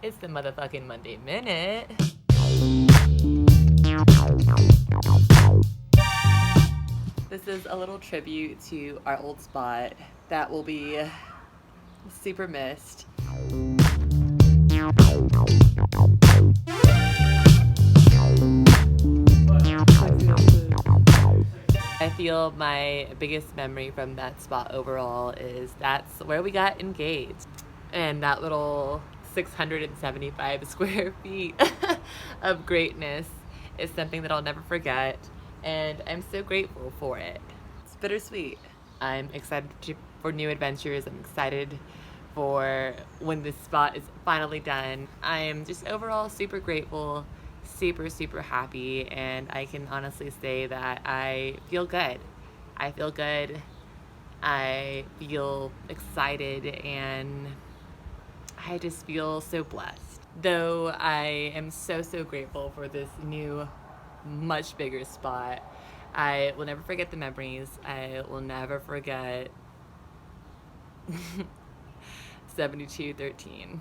It's the motherfucking Monday Minute. This is a little tribute to our old spot that will be super missed. I feel my biggest memory from that spot overall is that's where we got engaged. And that little 675 square feet of greatness is something that I'll never forget, and I'm so grateful for it. It's bittersweet. I'm excited for new adventures. I'm excited for when this spot is finally done. I am just overall super grateful, super happy, and I can honestly say that I feel good. I feel good. I feel excited, and I just feel so blessed. Though I am so grateful for this new, much bigger spot, I will never forget the memories. I will never forget 7213.